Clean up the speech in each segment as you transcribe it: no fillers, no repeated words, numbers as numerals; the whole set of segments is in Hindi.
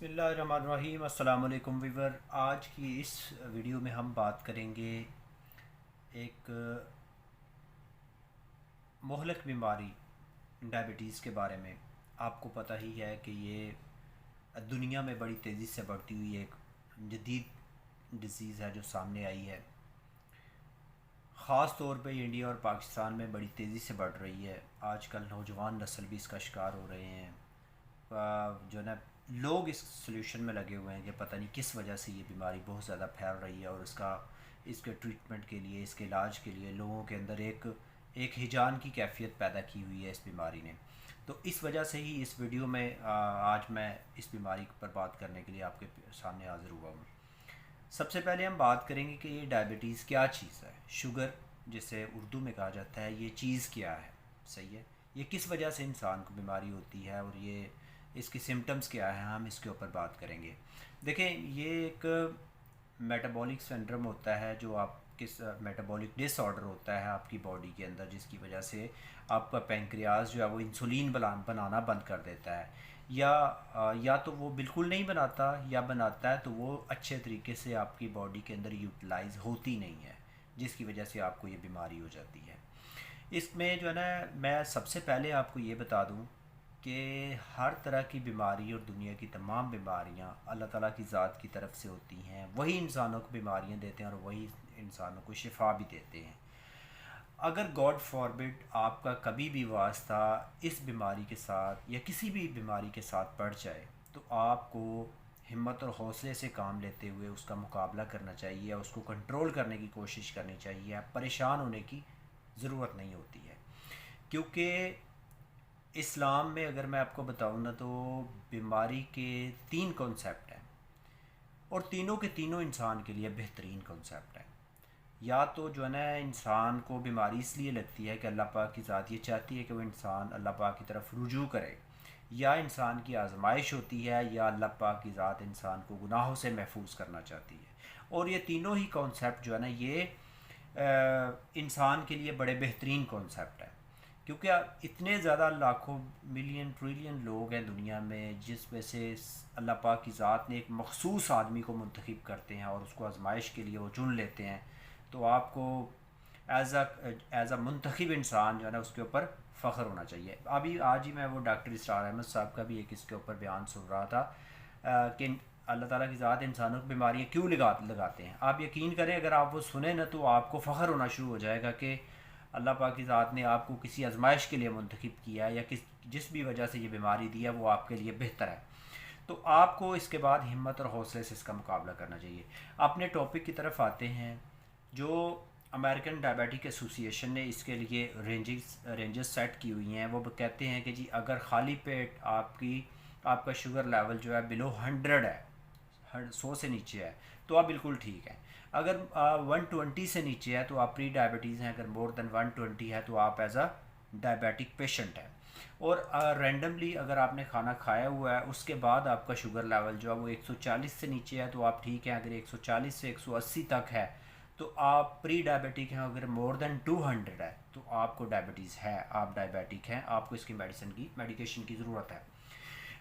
बिस्मिल्लाहिर्रहमानिर्रहीम। अस्सलाम वालेकुम वीवर। आज की इस वीडियो में हम बात करेंगे एक मोहलक बीमारी डायबिटीज़ के बारे में। आपको पता ही है कि ये दुनिया में बड़ी तेज़ी से बढ़ती हुई एक जदीद डिज़ीज़ है जो सामने आई है। ख़ास तौर पे इंडिया और पाकिस्तान में बड़ी तेज़ी से बढ़ रही है। आजकल नौजवान नस्ल भी इसका शिकार हो रहे हैं। जो ना लोग इस सॉल्यूशन में लगे हुए हैं कि पता नहीं किस वजह से ये बीमारी बहुत ज़्यादा फैल रही है, और इसके ट्रीटमेंट के लिए, इसके इलाज के लिए लोगों के अंदर एक हिजान की कैफियत पैदा की हुई है इस बीमारी ने। तो इस वजह से ही इस वीडियो में आज मैं इस बीमारी पर बात करने के लिए आपके सामने हाज़िर हुआ हूँ। सबसे पहले हम बात करेंगे कि ये डायबिटीज़ क्या चीज़ है। शुगर जिसे उर्दू में कहा जाता है, ये चीज़ क्या है, सही है। ये किस वजह से इंसान को बीमारी होती है और ये इसकी सिम्टम्स क्या है, हम इसके ऊपर बात करेंगे। देखें, ये एक मेटाबॉलिक सिंड्रोम होता है, जो आप किस मेटाबॉलिक डिसऑर्डर होता है आपकी बॉडी के अंदर, जिसकी वजह से आपका पैंक्रियाज जो है वो इंसुलिन बनाना बंद कर देता है, या तो वो बिल्कुल नहीं बनाता, या बनाता है तो वो अच्छे तरीके से आपकी बॉडी के अंदर यूटिलाइज होती नहीं है, जिसकी वजह से आपको ये बीमारी हो जाती है। इसमें जो है ना, मैं सबसे पहले आपको ये बता दूं कि हर तरह की बीमारी और दुनिया की तमाम बीमारियां अल्लाह ताला की ज़ात की तरफ से होती हैं। वही इंसानों को बीमारियां देते हैं और वही इंसानों को शिफा भी देते हैं। अगर गॉड फॉरबिड आपका कभी भी वास्ता इस बीमारी के साथ या किसी भी बीमारी के साथ पड़ जाए, तो आपको हिम्मत और हौसले से काम लेते हुए उसका मुकाबला करना चाहिए, उसको कंट्रोल करने की कोशिश करनी चाहिए। परेशान होने की ज़रूरत नहीं होती है, क्योंकि इस्लाम में अगर मैं आपको बताऊँ ना, तो बीमारी के 3 कॉन्सेप्ट हैं, और तीनों के तीनों इंसान के लिए बेहतरीन कॉन्सेप्ट हैं। या तो जो है ना, इंसान को बीमारी इसलिए लगती है कि अल्लाह पाक की ज़ात ये चाहती है कि वो इंसान अल्लाह पाक की तरफ रुजू करे, या इंसान की आजमाइश होती है, या अल्लाह पाक की ज़ात इंसान को गुनाहों से महफूज करना चाहती है। और ये तीनों ही कॉन्सेप्ट जो है ना, ये इंसान के लिए बड़े बेहतरीन कॉन्सेप्ट हैं, क्योंकि इतने ज़्यादा लाखों मिलियन ट्रिलियन लोग हैं दुनिया में, जिस वजह से अल्लाह पाक की ज़ात ने एक मखसूस आदमी को मुंतखब करते हैं और उसको आजमाइश के लिए वो चुन लेते हैं। तो आपको एज़ अ मुंतखब इंसान जो है ना, उसके ऊपर फ़ख्र होना चाहिए। अभी आज ही मैं वो डॉक्टर इसरार अहमद साहब का भी एक इसके ऊपर बयान सुन रहा था कि अल्लाह ताला की ज़ात इंसानों को बीमारियाँ क्यों लगाते हैं। आप यकीन करें, अगर आप वो सुने ना, तो आपको फ़ख्र होना शुरू हो जाएगा कि अल्लाह पाक की ज़ात ने आपको किसी आजमाइश के लिए मुंतखब किया है, या जिस भी वजह से ये बीमारी दी है वो आपके लिए बेहतर है। तो आपको इसके बाद हिम्मत और हौसले से इसका मुकाबला करना चाहिए। अपने टॉपिक की तरफ आते हैं। जो अमेरिकन डायबिटिक एसोसिएशन ने इसके लिए रेंजेस सेट की हुई हैं, वो कहते हैं कि जी, अगर खाली पेट आपका शुगर लेवल जो है बिलो 100 है, 100 से नीचे है, तो आप बिल्कुल ठीक है। अगर 120 से नीचे है तो आप प्री डायबिटीज़ हैं। अगर मोर देन 120 है तो आप एज अ डायबिटिक पेशेंट है। और रैंडमली अगर आपने खाना खाया हुआ है, उसके बाद आपका शुगर लेवल जो है वो 140 से नीचे है, तो आप ठीक हैं। अगर 140 से 180 तक है तो आप प्री डायबिटिक हैं। अगर मोर देन 200 है तो आपको डायबिटीज़ है, आप डायबिटिक हैं, आपको इसकी मेडिकेशन की ज़रूरत है।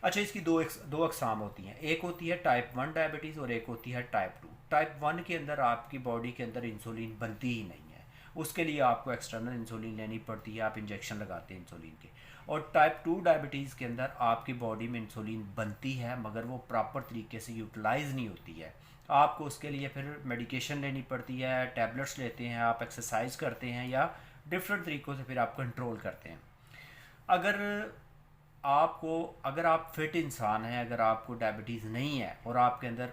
अच्छा, इसकी दो अकसाम होती हैं। एक होती है टाइप 1 डायबिटीज़ और एक होती है टाइप 2। टाइप 1 के अंदर आपकी बॉडी के अंदर इंसुलिन बनती ही नहीं है, उसके लिए आपको एक्सटर्नल इंसुलिन लेनी पड़ती है, आप इंजेक्शन लगाते हैं इंसुलिन के। और टाइप 2 डायबिटीज़ के अंदर आपकी बॉडी में इंसुलिन बनती है, मगर वो प्रॉपर तरीके से यूटिलाइज़ नहीं होती है। आपको उसके लिए फिर मेडिकेशन लेनी पड़ती है, टैबलेट्स लेते हैं, आप एक्सरसाइज करते हैं, या डिफरेंट तरीक़ों से फिर आप कंट्रोल करते हैं। अगर अगर आप फिट इंसान हैं, अगर आपको डायबिटीज़ नहीं है और आपके अंदर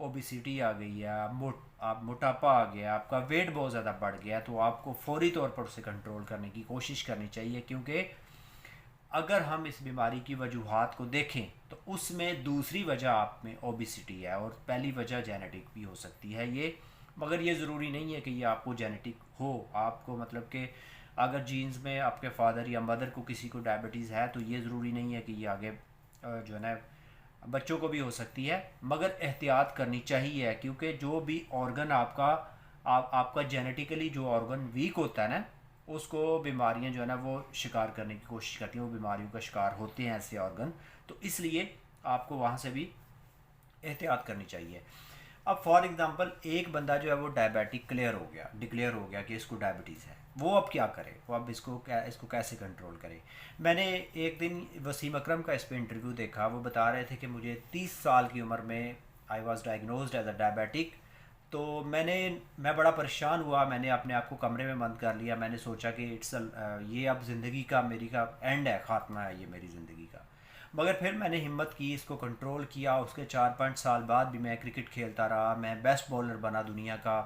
ओबिसिटी आ गई है, आप मोटापा आ गया, आपका वेट बहुत ज़्यादा बढ़ गया, तो आपको फौरी तौर पर उसे कंट्रोल करने की कोशिश करनी चाहिए। क्योंकि अगर हम इस बीमारी की वजूहात को देखें तो उसमें दूसरी वजह आप में ओबिसिटी है, और पहली वजह जेनेटिक भी हो सकती है ये। मगर ये ज़रूरी नहीं है कि ये आपको जेनेटिक हो। आपको मतलब कि अगर जीन्स में आपके फादर या मदर को किसी को डायबिटीज़ है, तो ये ज़रूरी नहीं है कि ये आगे जो है ना बच्चों को भी हो सकती है। मगर एहतियात करनी चाहिए, क्योंकि जो भी ऑर्गन आपका जेनेटिकली जो ऑर्गन वीक होता है ना, उसको बीमारियां जो है ना वो शिकार करने की कोशिश करती हैं, वो बीमारियों का शिकार होते हैं ऐसे ऑर्गन। तो इसलिए आपको वहाँ से भी एहतियात करनी चाहिए। अब फॉर एग्ज़ाम्पल एक बंदा जो है वो डायबिटिक डिक्लेयर हो गया कि इसको डायबिटीज़ है, वो अब क्या करे, वो अब इसको कैसे कंट्रोल करे। मैंने एक दिन वसीम अकरम का इस पर इंटरव्यू देखा, वो बता रहे थे कि मुझे 30 साल की उम्र में I was diagnosed as a diabetic. तो मैं बड़ा परेशान हुआ, मैंने अपने आप को कमरे में बंद कर लिया, मैंने सोचा कि ये अब ज़िंदगी का मेरी का एंड है, ख़ात्मा है ये मेरी ज़िंदगी का। मगर फिर मैंने हिम्मत की, इसको कंट्रोल किया। उसके 4-5 साल बाद भी मैं क्रिकेट खेलता रहा, मैं बेस्ट बॉलर बना दुनिया का,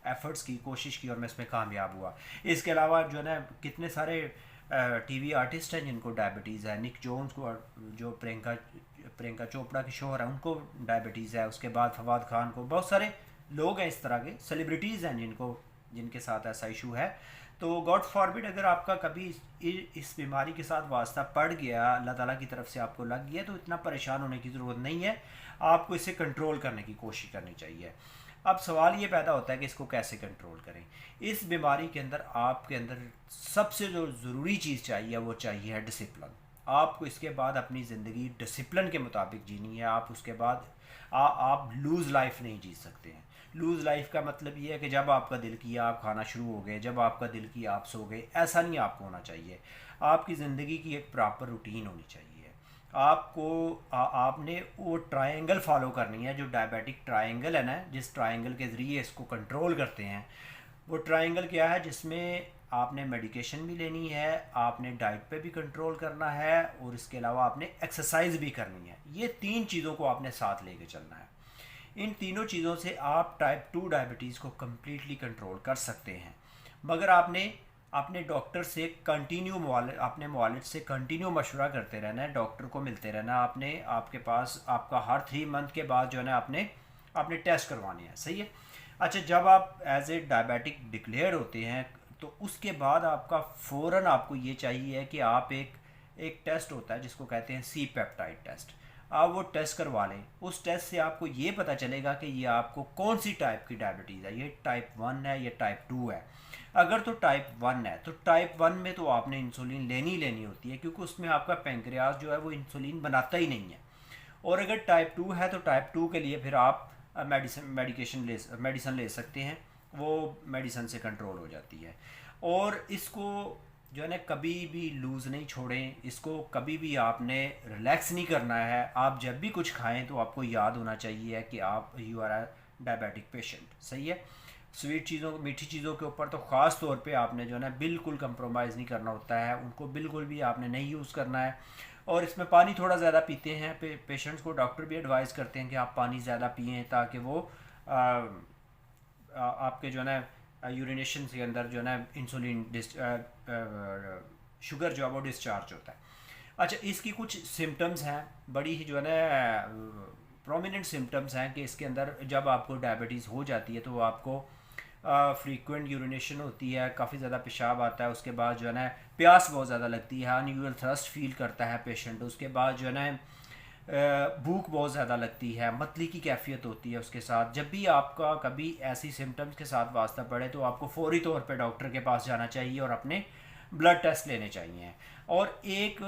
एफ़र्ट्स की, कोशिश की और मैं इसमें कामयाब हुआ। इसके अलावा जो है ना कितने सारे टीवी आर्टिस्ट हैं जिनको डायबिटीज़ है। निक जोन्स को, जो प्रियंका चोपड़ा के शोहर हैं, उनको डायबिटीज़ है। उसके बाद फवाद खान को, बहुत सारे लोग हैं इस तरह के सेलिब्रिटीज़ हैं जिनके साथ ऐसा इशू है। तो गॉड फॉरबिड अगर आपका कभी इस बीमारी के साथ वास्ता पड़ गया, अल्लाह ताला की तरफ से आपको लग गया, तो इतना परेशान होने की ज़रूरत नहीं है, आपको इसे कंट्रोल करने की कोशिश करनी चाहिए। अब सवाल ये पैदा होता है कि इसको कैसे कंट्रोल करें। इस बीमारी के अंदर आपके अंदर सबसे जो ज़रूरी चीज़ चाहिए वो चाहिए है डिसिप्लिन। आपको इसके बाद अपनी ज़िंदगी डिसिप्लिन के मुताबिक जीनी है। आप उसके बाद आप लूज़ लाइफ नहीं जी सकते हैं। लूज़ लाइफ का मतलब ये है कि जब आपका दिल किया आप खाना शुरू हो गए, जब आपका दिल किया आप सो गए, ऐसा नहीं आपको होना चाहिए। आपकी ज़िंदगी की एक प्रॉपर रूटीन होनी चाहिए। आपने वो ट्रायंगल फॉलो करनी है, जो डायबिटिक ट्रायंगल है ना, जिस ट्रायंगल के ज़रिए इसको कंट्रोल करते हैं। वो ट्रायंगल क्या है, जिसमें आपने मेडिकेशन भी लेनी है, आपने डाइट पे भी कंट्रोल करना है और इसके अलावा आपने एक्सरसाइज भी करनी है। ये 3 चीज़ों को आपने साथ लेके चलना है। इन तीनों चीज़ों से आप टाइप 2 डायबिटीज़ को कम्प्लीटली कंट्रोल कर सकते हैं। मगर आपने अपने डॉक्टर से अपने मुआलिज से कंटिन्यू मशवरा करते रहना है, डॉक्टर को मिलते रहना। आपके पास आपका हर 3 मंथ के बाद जो है ना आपने टेस्ट करवाने हैं, सही है। अच्छा, जब आप एज ए डायबिटिक डिक्लेयर होते हैं तो उसके बाद आपका फ़ौरन आपको ये चाहिए कि आप एक टेस्ट होता है जिसको कहते हैं सी पेप्टाइड टेस्ट, आप वो टेस्ट करवा लें। उस टेस्ट से आपको ये पता चलेगा कि ये आपको कौन सी टाइप की डायबिटीज़ है, ये टाइप 1 है, ये टाइप 2 है। अगर तो टाइप 1 है तो टाइप 1 में तो आपने इंसुलिन लेनी होती है, क्योंकि उसमें आपका पेंक्रियाज जो है वो इंसुलिन बनाता ही नहीं है। और अगर टाइप 2 है तो टाइप 2 के लिए फिर आप मेडिसिन ले सकते हैं, वो मेडिसिन से कंट्रोल हो जाती है। और इसको जो है ना कभी भी लूज़ नहीं छोड़ें, इसको कभी भी आपने रिलैक्स नहीं करना है। आप जब भी कुछ खाएं तो आपको याद होना चाहिए कि आप you are a diabetic patient, सही है। स्वीट चीज़ों, मीठी चीज़ों के ऊपर तो ख़ास तौर पे आपने जो है ना बिल्कुल कंप्रोमाइज़ नहीं करना होता है, उनको बिल्कुल भी आपने नहीं यूज़ करना है। और इसमें पानी थोड़ा ज़्यादा पीते हैं, पेशेंट्स को डॉक्टर भी एडवाइस करते हैं कि आप पानी ज़्यादा पिएँ, ताकि वो आपके जो है ना यूरिनेशन के अंदर जो है ना इंसुलिन शुगर जो है वो डिस्चार्ज होता है। अच्छा, इसकी कुछ सिम्टम्स हैं, बड़ी ही जो है ना प्रोमिनेंट सिम्टम्स हैं कि इसके अंदर जब आपको डायबिटीज़ हो जाती है तो आपको फ्रीक्वेंट यूरिनेशन होती है, काफ़ी ज़्यादा पेशाब आता है। उसके बाद जो है ना प्यास बहुत ज़्यादा लगती है, अनयूजुअल थर्स्ट फील करता है पेशेंट। उसके बाद जो है ना भूख बहुत ज़्यादा लगती है, मतली की कैफियत होती है उसके साथ। जब भी आपका कभी ऐसी सिम्टम्स के साथ वास्ता पड़े तो आपको फौरी तौर पे डॉक्टर के पास जाना चाहिए और अपने ब्लड टेस्ट लेने चाहिए। और एक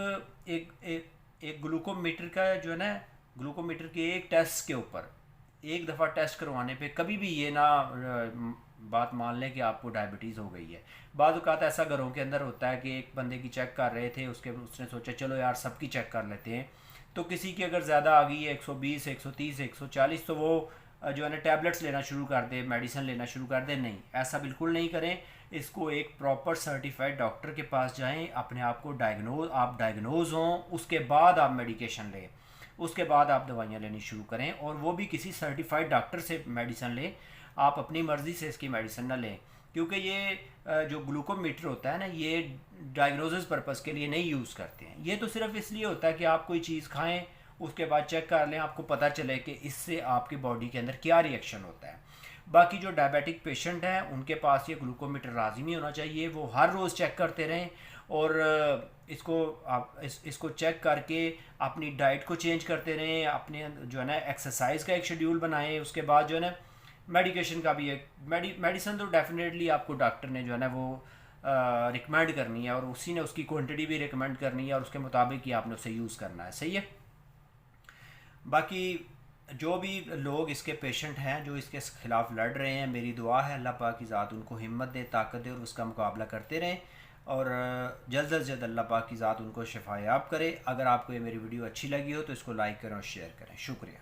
एक एक, एक ग्लूकोमीटर का जो है ना, ग्लूकोमीटर के एक टेस्ट के ऊपर एक दफ़ा टेस्ट करवाने पे कभी भी ये ना बात मान लें कि आपको डायबिटीज़ हो गई है। बाद औक़ात ऐसा घरों के अंदर होता है कि एक बंदे की चेक कर रहे थे, उसने सोचा चलो यार सबकी चेक कर लेते हैं, तो किसी की अगर ज़्यादा आ गई है 120, 130, 140, तो वो जो है ना टैबलेट्स लेना शुरू कर दे, मेडिसिन लेना शुरू कर दे। नहीं, ऐसा बिल्कुल नहीं करें। इसको एक प्रॉपर सर्टिफाइड डॉक्टर के पास जाएं, अपने आप को डायग्नोज हों, उसके बाद आप मेडिकेशन लें, उसके बाद आप दवाइयाँ लेनी शुरू करें, और वो भी किसी सर्टिफाइड डॉक्टर से मेडिसिन लें। आप अपनी मर्ज़ी से इसकी मेडिसिन ना लें, क्योंकि ये जो ग्लूकोमीटर होता है ना, ये डायग्नोसिस पर्पस के लिए नहीं यूज़ करते हैं। ये तो सिर्फ इसलिए होता है कि आप कोई चीज़ खाएं, उसके बाद चेक कर लें, आपको पता चले कि इससे आपकी बॉडी के अंदर क्या रिएक्शन होता है। बाकी जो डायबिटिक पेशेंट हैं उनके पास ये ग्लूकोमीटर लाज़मी होना चाहिए, वो हर रोज़ चेक करते रहें। और इसको चेक करके अपनी डाइट को चेंज करते रहें, अपने जो है ना एक्सरसाइज का एक शेड्यूल बनाएं। उसके बाद जो है ना मेडिकेशन का भी एक मेडिसिन तो डेफिनेटली आपको डॉक्टर ने जो है ना वो रिकमेंड करनी है, और उसी ने उसकी क्वांटिटी भी रिकमेंड करनी है, और उसके मुताबिक ही आपने उसे यूज़ करना है, सही है। बाकी जो भी लोग इसके पेशेंट हैं जो इसके ख़िलाफ़ लड़ रहे हैं, मेरी दुआ है अल्लाह पाक की ज़ात उनको हिम्मत दे, ताकत दे और उसका मुकाबला करते रहें और जल्द अज जल्द अल्लाह पाक की ज़ात उनको शिफायाब करे। अगर आपको ये मेरी वीडियो अच्छी लगी हो तो इसको लाइक करें और शेयर करें। शुक्रिया।